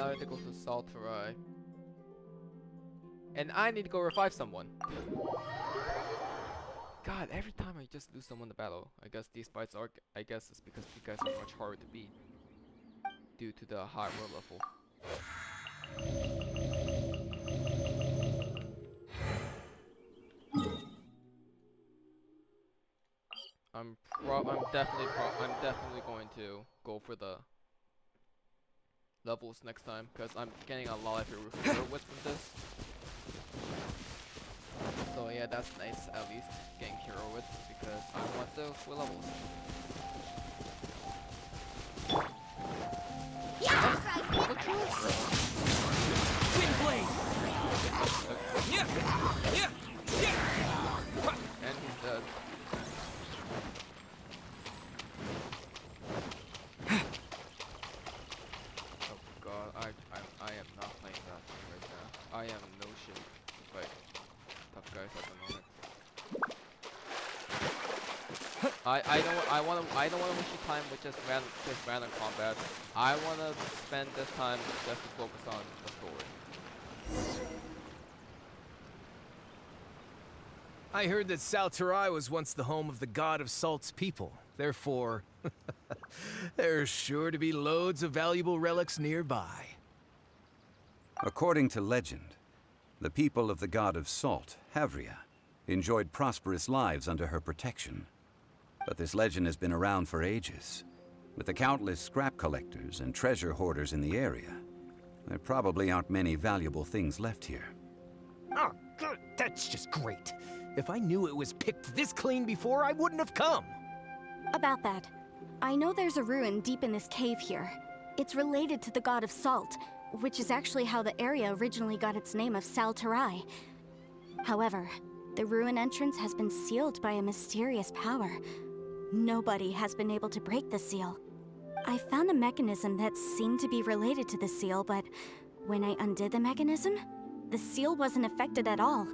now I have to go to Sal Flore. And I need to go revive someone. God, every time I just lose someone in the battle. I guess these fights are, I guess it's because you guys are much harder to beat. Due to the high world level. I'm definitely going to go for the levels next time because I'm getting a lot of hero wits from this. So yeah, that's nice at least getting hero wits because I want those for levels. Yeah, right. Wind blade. And he's dead. Oh god, I am not playing that thing right now. I am no shit to fight tough guys at the moment. I don't want to waste your time with just random combat. I want to spend this time just to focus on the story. I heard that Sal Flore was once the home of the god of Salt's people. Therefore, there's sure to be loads of valuable relics nearby. According to legend, the people of the god of Salt, Havria, enjoyed prosperous lives under her protection. But this legend has been around for ages. With the countless scrap collectors and treasure hoarders in the area, there probably aren't many valuable things left here. Oh, good. That's just great. If I knew it was picked this clean before, I wouldn't have come. About that, I know there's a ruin deep in this cave here. It's related to the god of Salt, which is actually how the area originally got its name of Sal Flore. However, the ruin entrance has been sealed by a mysterious power. Nobody has been able to break the seal. I found a mechanism that seemed to be related to the seal, but when I undid the mechanism, the seal wasn't affected at all.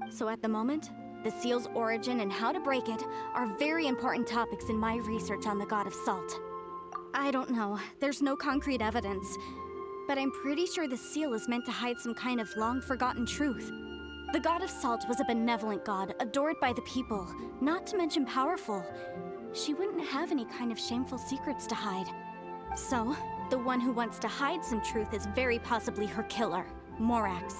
So at the moment, the seal's origin and how to break it are very important topics in my research on the god of Salt. I don't know, there's no concrete evidence, but I'm pretty sure the seal is meant to hide some kind of long-forgotten truth. The god of Salt was a benevolent god, adored by the people, not to mention powerful. She wouldn't have any kind of shameful secrets to hide. So, the one who wants to hide some truth is very possibly her killer, Morax.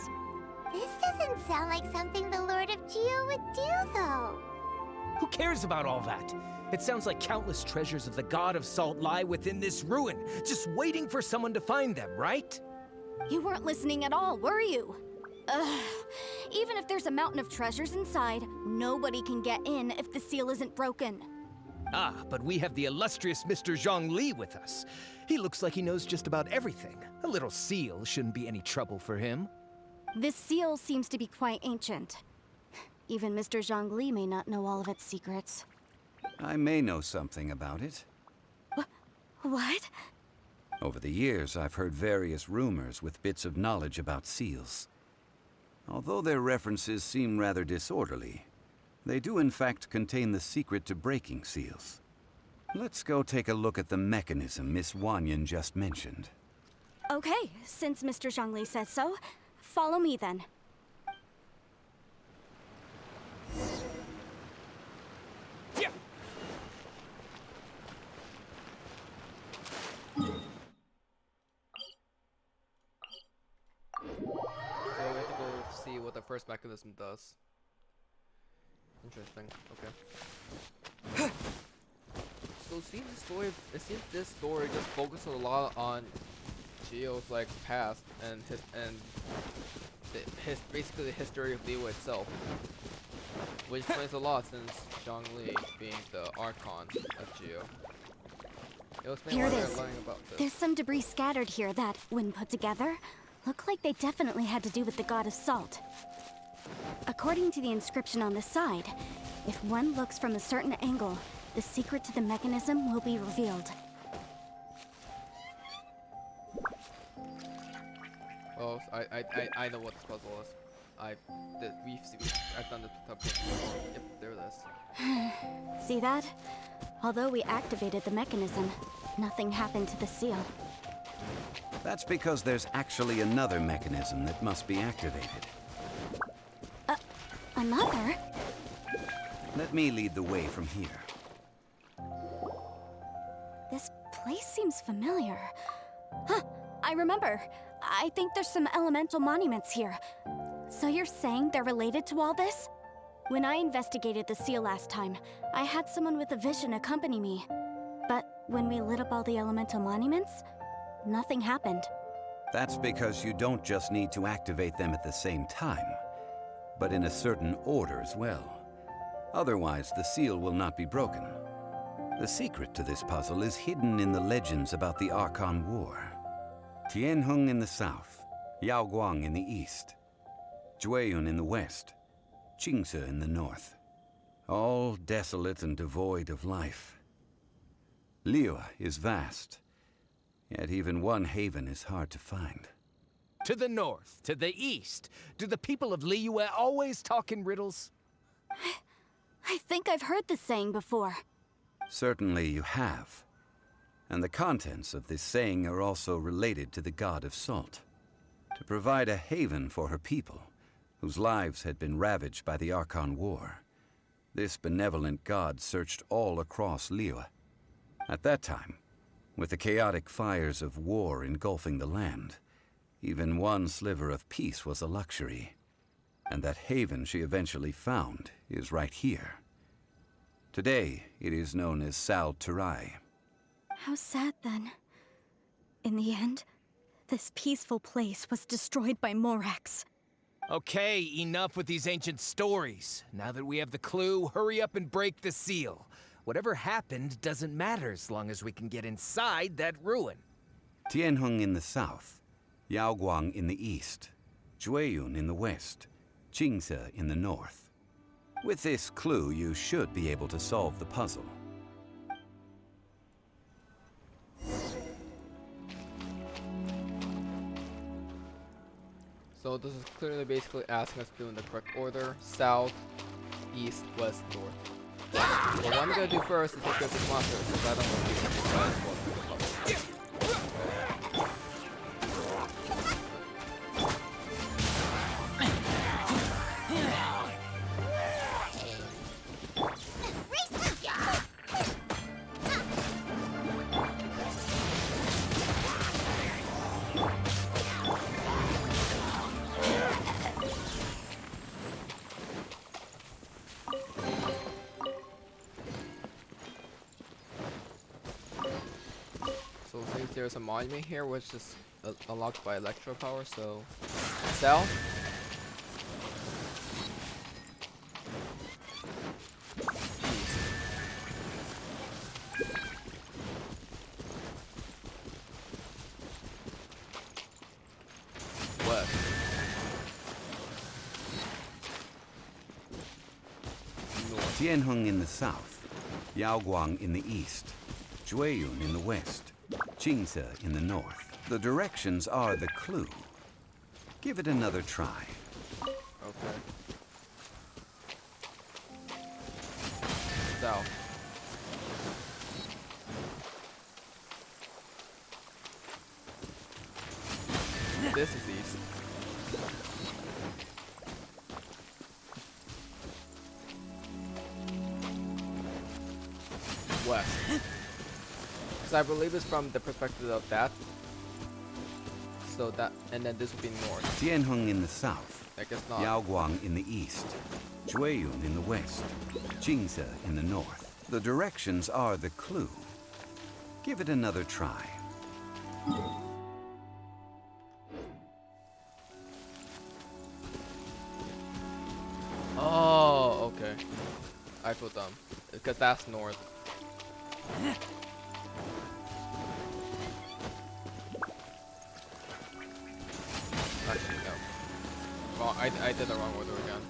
This doesn't sound like something the Lord of Geo would do, though. Who cares about all that? It sounds like countless treasures of the god of Salt lie within this ruin, just waiting for someone to find them, right? You weren't listening at all, were you? Ugh. Even if there's a mountain of treasures inside, nobody can get in if the seal isn't broken. Ah, but we have the illustrious Mr. Zhongli with us. He looks like he knows just about everything. A little seal shouldn't be any trouble for him. This seal seems to be quite ancient. Even Mr. Zhongli may not know all of its secrets. I may know something about it. What? Over the years, I've heard various rumors with bits of knowledge about seals. Although their references seem rather disorderly, they do in fact contain the secret to breaking seals. Let's go take a look at the mechanism Miss Wanyan just mentioned. Okay, since Mr. Zhongli says so, follow me then. Yeah. So we have to go see what the first mechanism does. Interesting. Okay. So it seems this story just focuses a lot on Geo's like past and basically the history of Liyue itself, which explains a lot since Zhongli being the Archon of Geo. It'll explain Here why it we're is. learning about this. There's some debris scattered here that, when put together, look like they definitely had to do with the god of Salt. According to the inscription on the side, if one looks from a certain angle, the secret to the mechanism will be revealed. Oh, I know what this puzzle is. I've done this before. Yep, there it is. See that? Although we activated the mechanism, nothing happened to the seal. That's because there's actually another mechanism that must be activated. Another? Let me lead the way from here. This place seems familiar. Huh, I remember. I think there's some elemental monuments here. So you're saying they're related to all this? When I investigated the seal last time, I had someone with a vision accompany me. But when we lit up all the elemental monuments, nothing happened. That's because you don't just need to activate them at the same time, but in a certain order as well. Otherwise, the seal will not be broken. The secret to this puzzle is hidden in the legends about the Archon War. Tianheng in the south, Yaoguang in the east, Jueyun in the west, Qingce in the north. All desolate and devoid of life. Liyue is vast, yet even one haven is hard to find. To the north, to the east. Do the people of Liyue always talk in riddles? I think I've heard this saying before. Certainly you have. And the contents of this saying are also related to the god of salt. To provide a haven for her people, whose lives had been ravaged by the Archon War, this benevolent god searched all across Liyue. At that time, with the chaotic fires of war engulfing the land, even one sliver of peace was a luxury. And that haven she eventually found is right here. Today, it is known as Sal Flore. How sad then. In the end, this peaceful place was destroyed by Morax. Okay, enough with these ancient stories. Now that we have the clue, hurry up and break the seal. Whatever happened doesn't matter as long as we can get inside that ruin. Tianheng in the south, Yaoguang in the east, Jueyun in the west, Qingce in the north. With this clue, you should be able to solve the puzzle. So this is clearly basically asking us to do in the correct order: south, east, west, north. But what I'm gonna do first is take care of this monster, because I don't want to do this guy as well through the puzzle. So since there's a monument here which is unlocked by electro power, so Sal. West. North. Tianheng in the south, Yaoguang in the east, Jueyun in the west, Qingce in the north. The directions are the clue. Give it another try. Okay. South. This is east. West. So I believe it's from the perspective of that. So that, and then this would be north. Tianheng in the south, I guess not. Yaoguang in the east, Jueyun in the west, Qingce in the north. The directions are the clue. Give it another try. Oh, okay. I feel dumb. Because that's north. Actually, no. Well, I did the wrong order again.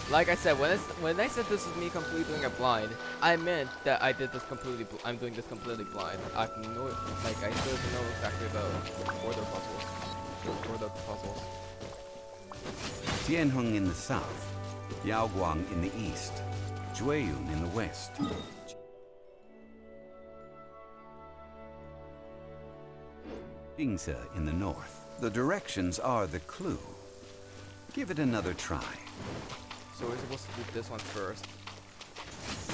Like I said, when I said this is me completely doing it blind, I meant that I did this completely. I'm doing this completely blind. I can know, like I still don't know exactly the order puzzles, the order puzzles. Tianheng in the south, Yaoguang in the east, Jueyun in the west. Bingse in the north. The directions are the clue. Give it another try. So we're supposed to do this one first.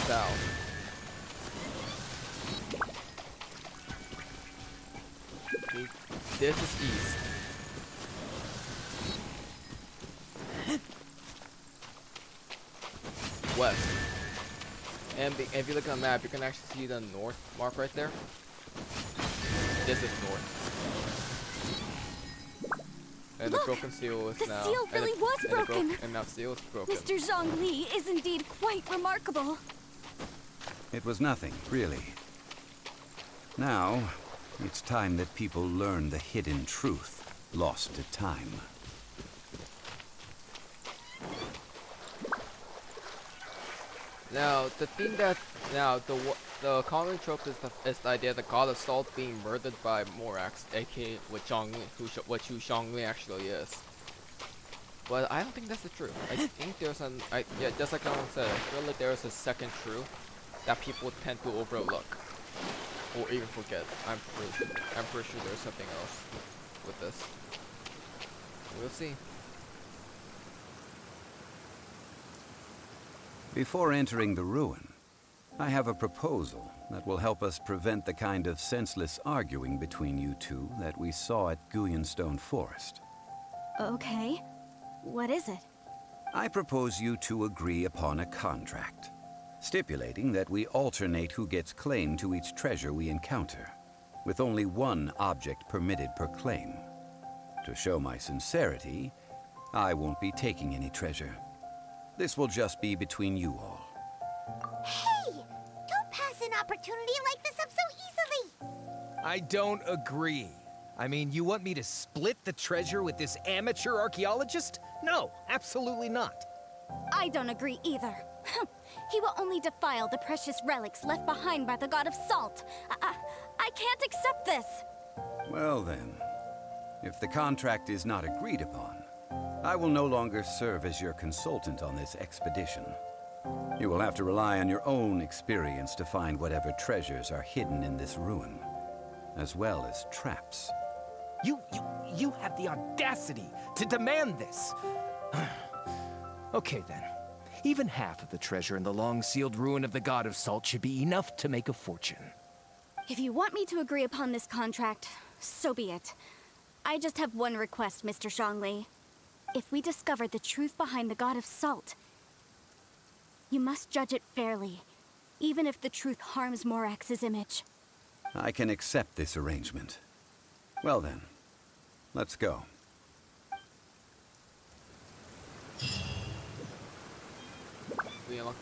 South. Okay, this is east. West. And if you look on the map, you can actually see the north mark right there. This is north. And Look, the broken seal is the now. seal really was broken. And now seal is broken. Mr. Zhongli is indeed quite remarkable. It was nothing, really. Now, it's time that people learn the hidden truth lost to time. Now, the thing that the common trope is the idea of the god of salt being murdered by Morax, aka what Zhongli actually is. But I don't think that's the truth. I think there's yeah, just like Alan said, I feel like there's a second truth that people tend to overlook or even forget. I'm pretty sure there's something else with this. We'll see. Before entering the ruin, I have a proposal that will help us prevent the kind of senseless arguing between you two that we saw at Guyenstone Forest. Okay. What is it? I propose you two agree upon a contract, stipulating that we alternate who gets claim to each treasure we encounter, with only one object permitted per claim. To show my sincerity, I won't be taking any treasure. This will just be between you all. Hey! Don't pass an opportunity like this up so easily! I don't agree. I mean, you want me to split the treasure with this amateur archaeologist? No, absolutely not. I don't agree either. He will only defile the precious relics left behind by the god of salt. I can't accept this. Well then, if the contract is not agreed upon, I will no longer serve as your consultant on this expedition. You will have to rely on your own experience to find whatever treasures are hidden in this ruin, as well as traps. You have the audacity to demand this. Okay then. Even half of the treasure in the long-sealed ruin of the God of Salt should be enough to make a fortune. If you want me to agree upon this contract, so be it. I just have one request, Mr. Zhongli. If we discover the truth behind the God of Salt, you must judge it fairly, even if the truth harms Morax's image. I can accept this arrangement. Well then, let's go. We unlock